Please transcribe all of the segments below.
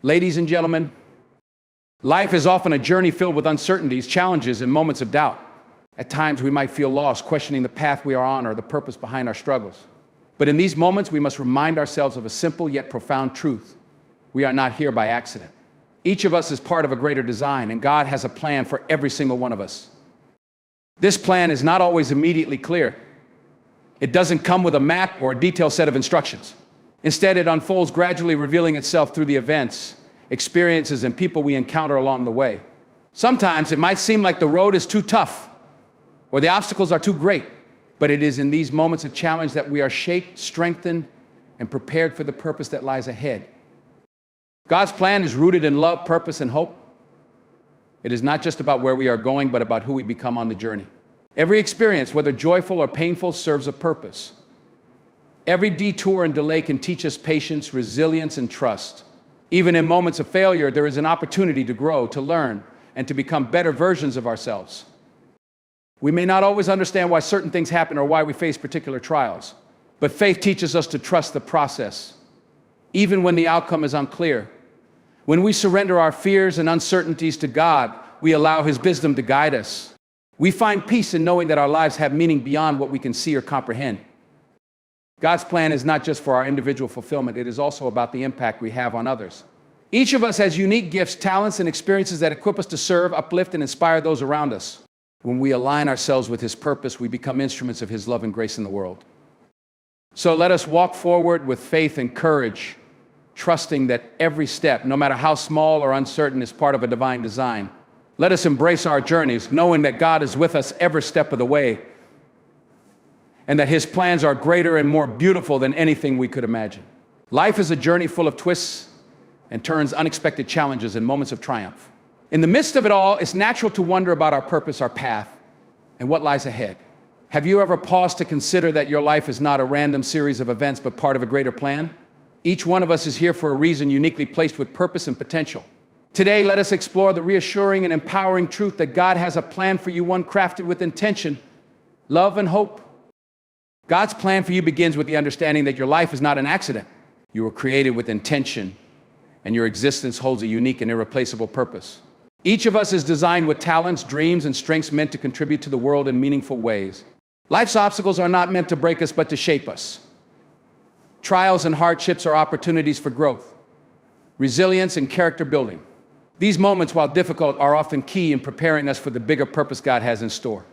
Ladies and gentlemen, life is often a journey filled with uncertainties, challenges, and moments of doubt. At times, we might feel lost, questioning the path we are on or the purpose behind our struggles. But in these moments, we must remind ourselves of a simple yet profound truth. We are not here by accident. Each of us is part of a greater design, and God has a plan for every single one of us. This plan is not always immediately clear. It doesn't come with a map or a detailed set of instructions. Instead, it unfolds gradually, revealing itself through the events, experiences, and people we encounter along the way. Sometimes it might seem like the road is too tough or the obstacles are too great, but it is in these moments of challenge that we are shaped, strengthened, and prepared for the purpose that lies ahead. God's plan is rooted in love, purpose, and hope. It is not just about where we are going, but about who we become on the journey. Every experience, whether joyful or painful, serves a purpose. Every detour and delay can teach us patience, resilience, and trust. Even in moments of failure, there is an opportunity to grow, to learn, and to become better versions of ourselves. We may not always understand why certain things happen or why we face particular trials, but faith teaches us to trust the process, even when the outcome is unclear. When we surrender our fears and uncertainties to God, we allow His wisdom to guide us. We find peace in knowing that our lives have meaning beyond what we can see or comprehend. God's plan is not just for our individual fulfillment, it is also about the impact we have on others. Each of us has unique gifts, talents, and experiences that equip us to serve, uplift, and inspire those around us. When we align ourselves with His purpose, we become instruments of His love and grace in the world. So let us walk forward with faith and courage, trusting that every step, no matter how small or uncertain, is part of a divine design. Let us embrace our journeys, knowing that God is with us every step of the way, and that His plans are greater and more beautiful than anything we could imagine. Life is a journey full of twists and turns, unexpected challenges, and moments of triumph. In the midst of it all, it's natural to wonder about our purpose, our path, and what lies ahead. Have you ever paused to consider that your life is not a random series of events, but part of a greater plan? Each one of us is here for a reason, uniquely placed with purpose and potential. Today, let us explore the reassuring and empowering truth that God has a plan for you, one crafted with intention, love, and hope. God's plan for you begins with the understanding that your life is not an accident. You were created with intention, and your existence holds a unique and irreplaceable purpose. Each of us is designed with talents, dreams, and strengths meant to contribute to the world in meaningful ways. Life's obstacles are not meant to break us, but to shape us. Trials and hardships are opportunities for growth, resilience, and character building. These moments, while difficult, are often key in preparing us for the bigger purpose God has in store.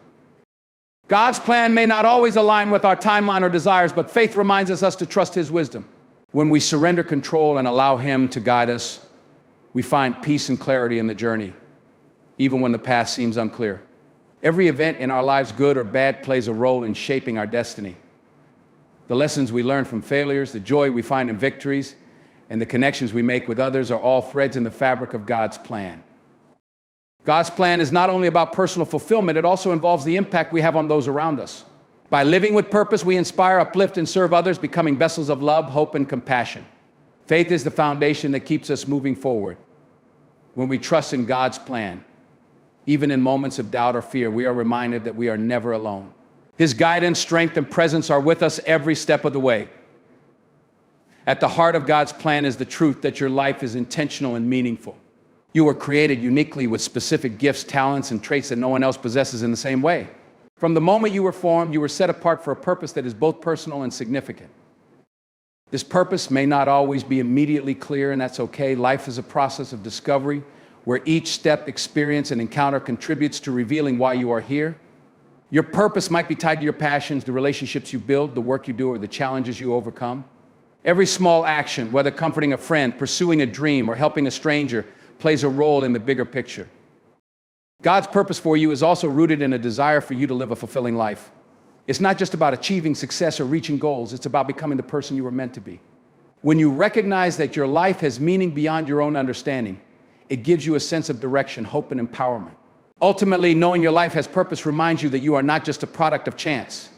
God's plan may not always align with our timeline or desires, but faith reminds us to trust His wisdom. When we surrender control and allow Him to guide us, we find peace and clarity in the journey, even when the path seems unclear. Every event in our lives, good or bad, plays a role in shaping our destiny. The lessons we learn from failures, the joy we find in victories, and the connections we make with others are all threads in the fabric of God's plan. God's plan is not only about personal fulfillment, it also involves the impact we have on those around us. By living with purpose, we inspire, uplift, and serve others, becoming vessels of love, hope, and compassion. Faith is the foundation that keeps us moving forward. When we trust in God's plan, even in moments of doubt or fear, we are reminded that we are never alone. His guidance, strength, and presence are with us every step of the way. At the heart of God's plan is the truth that your life is intentional and meaningful. You were created uniquely with specific gifts, talents, and traits that no one else possesses in the same way. From the moment you were formed, you were set apart for a purpose that is both personal and significant. This purpose may not always be immediately clear, and that's okay. Life is a process of discovery where each step, experience, and encounter contributes to revealing why you are here. Your purpose might be tied to your passions, the relationships you build, the work you do, or the challenges you overcome. Every small action, whether comforting a friend, pursuing a dream, or helping a stranger, plays a role in the bigger picture. God's purpose for you is also rooted in a desire for you to live a fulfilling life. It's not just about achieving success or reaching goals, it's about becoming the person you were meant to be. When you recognize that your life has meaning beyond your own understanding, it gives you a sense of direction, hope, and empowerment. Ultimately, knowing your life has purpose reminds you that you are not just a product of chance.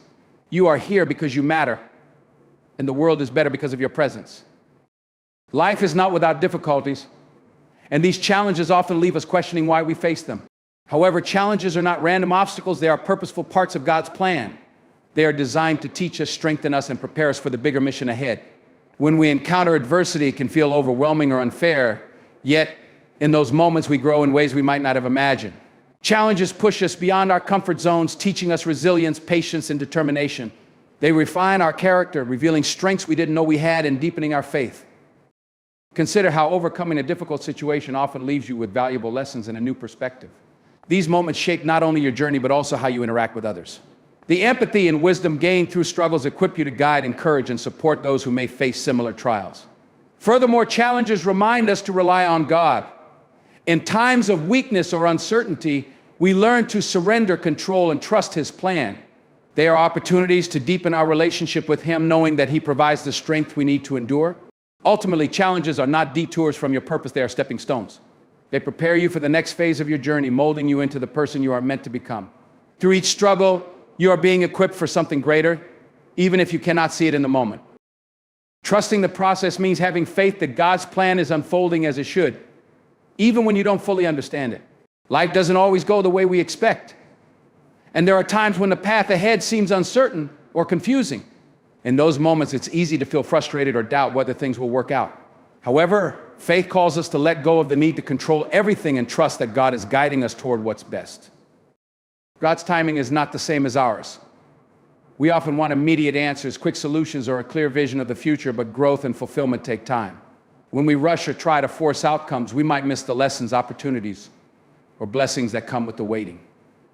You are here because you matter, and the world is better because of your presence. Life is not without difficulties, and these challenges often leave us questioning why we face them. However, challenges are not random obstacles, they are purposeful parts of God's plan. They are designed to teach us, strengthen us, and prepare us for the bigger mission ahead. When we encounter adversity, it can feel overwhelming or unfair, Yet, in those moments, we grow in ways we might not have imagined. Challenges push us beyond our comfort zones, teaching us resilience, patience, and determination. They refine our character, revealing strengths we didn't know we had and deepening our faith. Consider how overcoming a difficult situation often leaves you with valuable lessons and a new perspective. These moments shape not only your journey, but also how you interact with others. The empathy and wisdom gained through struggles equip you to guide, encourage, and support those who may face similar trials. Furthermore, challenges remind us to rely on God. In times of weakness or uncertainty, we learn to surrender control and trust His plan. They are opportunities to deepen our relationship with Him, knowing that He provides the strength we need to endure. Ultimately, challenges are not detours from your purpose, they are stepping stones. They prepare you for the next phase of your journey, molding you into the person you are meant to become. Through each struggle, you are being equipped for something greater, even if you cannot see it in the moment. Trusting the process means having faith that God's plan is unfolding as it should, even when you don't fully understand it. Life doesn't always go the way we expect. And there are times when the path ahead seems uncertain or confusing. In those moments, it's easy to feel frustrated or doubt whether things will work out. However, faith calls us to let go of the need to control everything and trust that God is guiding us toward what's best. God's timing is not the same as ours. We often want immediate answers, quick solutions, or a clear vision of the future, but growth and fulfillment take time. When we rush or try to force outcomes, we might miss the lessons, opportunities, or blessings that come with the waiting.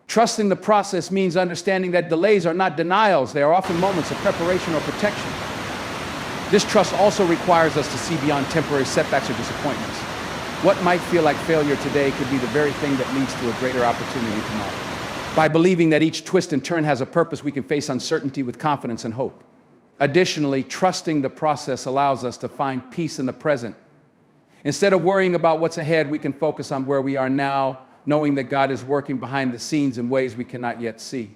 Trusting the process means understanding that delays are not denials. They are often moments of preparation or protection. This trust also requires us to see beyond temporary setbacks or disappointments. What might feel like failure today could be the very thing that leads to a greater opportunity tomorrow. By believing that each twist and turn has a purpose, we can face uncertainty with confidence and hope. Additionally, trusting the process allows us to find peace in the present. Instead of worrying about what's ahead, we can focus on where we are now, knowing that God is working behind the scenes in ways we cannot yet see.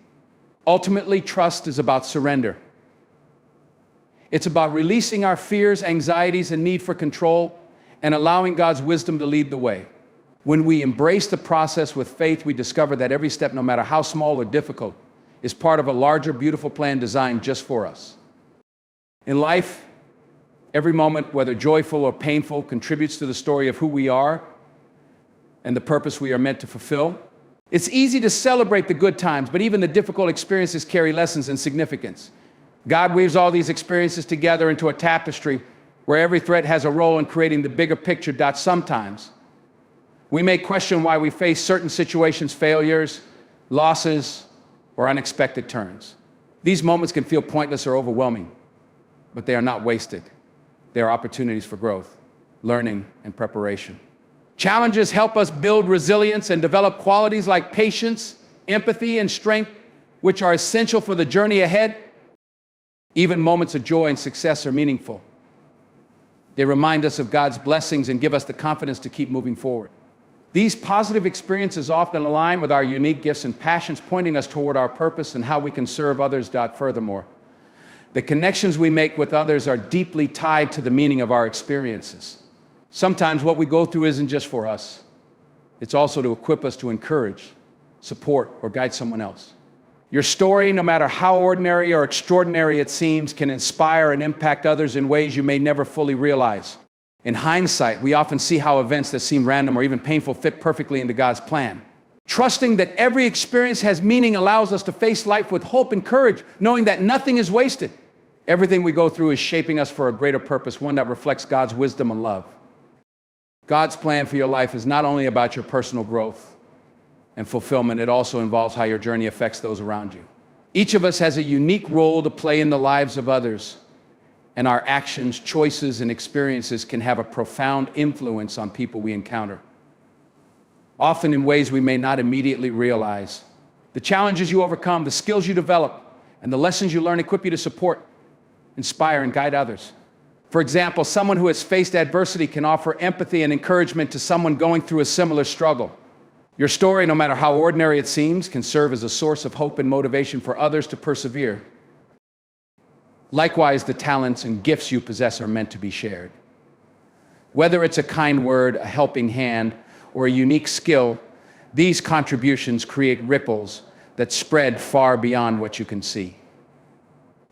Ultimately, trust is about surrender. It's about releasing our fears, anxieties, and need for control, and allowing God's wisdom to lead the way. When we embrace the process with faith, we discover that every step, no matter how small or difficult, is part of a larger, beautiful plan designed just for us. In life, every moment, whether joyful or painful, contributes to the story of who we are and the purpose we are meant to fulfill. It's easy to celebrate the good times, but even the difficult experiences carry lessons and significance. God weaves all these experiences together into a tapestry where every thread has a role in creating the bigger picture. Sometimes we may question why we face certain situations, failures, losses, or unexpected turns. These moments can feel pointless or overwhelming, but they are not wasted. They are opportunities for growth, learning, and preparation. Challenges help us build resilience and develop qualities like patience, empathy, and strength, which are essential for the journey ahead. Even moments of joy and success are meaningful. They remind us of God's blessings and give us the confidence to keep moving forward. These positive experiences often align with our unique gifts and passions, pointing us toward our purpose and how we can serve others. Furthermore, the connections we make with others are deeply tied to the meaning of our experiences. Sometimes what we go through isn't just for us. It's also to equip us to encourage, support, or guide someone else. Your story, no matter how ordinary or extraordinary it seems, can inspire and impact others in ways you may never fully realize. In hindsight, we often see how events that seem random or even painful fit perfectly into God's plan. Trusting that every experience has meaning allows us to face life with hope and courage, knowing that nothing is wasted. Everything we go through is shaping us for a greater purpose, one that reflects God's wisdom and love. God's plan for your life is not only about your personal growth and fulfillment, it also involves how your journey affects those around you. Each of us has a unique role to play in the lives of others, and our actions, choices, and experiences can have a profound influence on people we encounter, often in ways we may not immediately realize. The challenges you overcome, the skills you develop, and the lessons you learn equip you to support, inspire, and guide others. For example, someone who has faced adversity can offer empathy and encouragement to someone going through a similar struggle. Your story, no matter how ordinary it seems, can serve as a source of hope and motivation for others to persevere. Likewise, the talents and gifts you possess are meant to be shared. Whether it's a kind word, a helping hand, or a unique skill, these contributions create ripples that spread far beyond what you can see.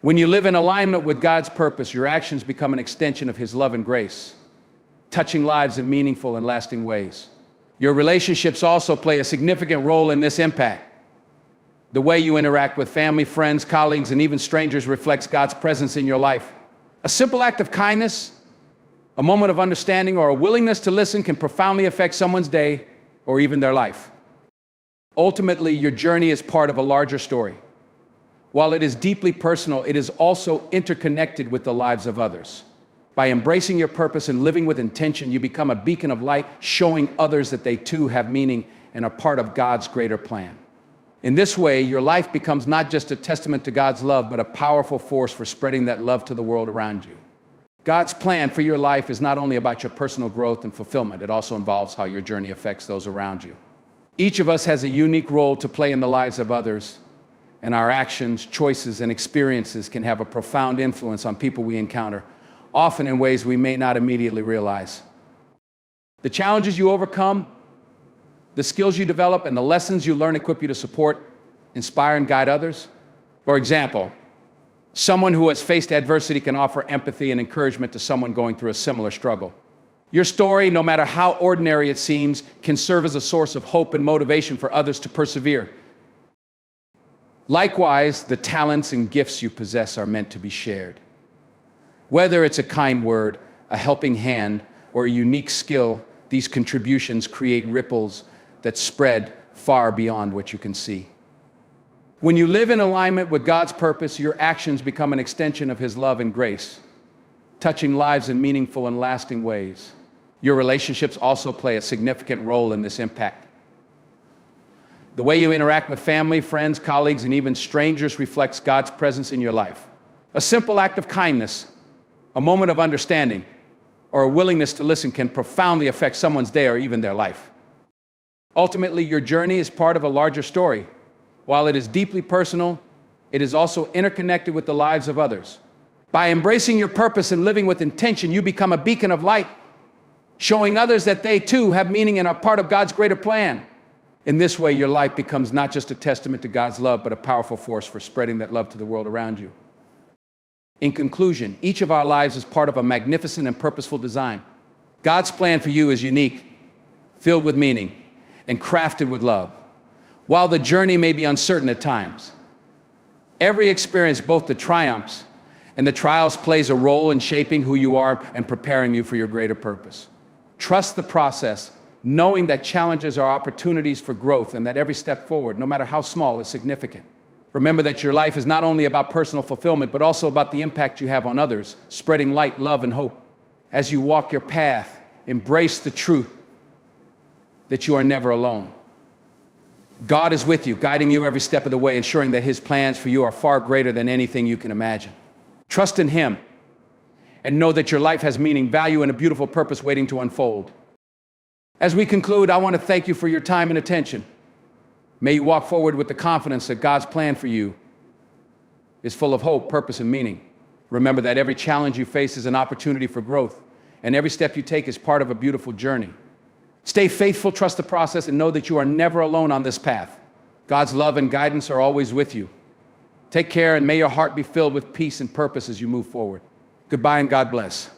When you live in alignment with God's purpose, your actions become an extension of His love and grace. touching lives in meaningful and lasting ways. Your relationships also play a significant role in this impact. The way you interact with family, friends, colleagues, and even strangers reflects God's presence in your life. A simple act of kindness, a moment of understanding, or a willingness to listen can profoundly affect someone's day or even their life. Ultimately, your journey is part of a larger story. While it is deeply personal, it is also interconnected with the lives of others. By embracing your purpose and living with intention, you become a beacon of light, showing others that they too have meaning and are part of God's greater plan. In this way, your life becomes not just a testament to God's love, but a powerful force for spreading that love to the world around you. God's plan for your life is not only about your personal growth and fulfillment, it also involves how your journey affects those around you. Each of us has a unique role to play in the lives of others, and our actions, choices, and experiences can have a profound influence on people we encounter, often in ways we may not immediately realize. The challenges you overcome, the skills you develop, and the lessons you learn equip you to support, inspire, and guide others. For example, someone who has faced adversity can offer empathy and encouragement to someone going through a similar struggle. Your story, no matter how ordinary it seems, can serve as a source of hope and motivation for others to persevere. Likewise, the talents and gifts you possess are meant to be shared. Whether it's a kind word, a helping hand, or a unique skill, these contributions create ripples that spread far beyond what you can see. When you live in alignment with God's purpose, your actions become an extension of His love and grace, touching lives in meaningful and lasting ways. Your relationships also play a significant role in this impact. The way you interact with family, friends, colleagues, and even strangers reflects God's presence in your life. A simple act of kindness, a moment of understanding, or a willingness to listen can profoundly affect someone's day or even their life. Ultimately, your journey is part of a larger story. While it is deeply personal, it is also interconnected with the lives of others. By embracing your purpose and living with intention, you become a beacon of light, showing others that they too have meaning and are part of God's greater plan. In this way, your life becomes not just a testament to God's love, but a powerful force for spreading that love to the world around you. In conclusion, each of our lives is part of a magnificent and purposeful design. God's plan for you is unique, filled with meaning, and crafted with love. While the journey may be uncertain at times, every experience, both the triumphs and the trials, plays a role in shaping who you are and preparing you for your greater purpose. Trust the process, knowing that challenges are opportunities for growth and that every step forward, no matter how small, is significant. Remember that your life is not only about personal fulfillment, but also about the impact you have on others, spreading light, love, and hope. As you walk your path, embrace the truth that you are never alone. God is with you, guiding you every step of the way, ensuring that His plans for you are far greater than anything you can imagine. Trust in Him and know that your life has meaning, value, and a beautiful purpose waiting to unfold. As we conclude, I want to thank you for your time and attention. May you walk forward with the confidence that God's plan for you is full of hope, purpose, and meaning. Remember that every challenge you face is an opportunity for growth, and every step you take is part of a beautiful journey. Stay faithful, trust the process, and know that you are never alone on this path. God's love and guidance are always with you. Take care, and may your heart be filled with peace and purpose as you move forward. Goodbye, and God bless.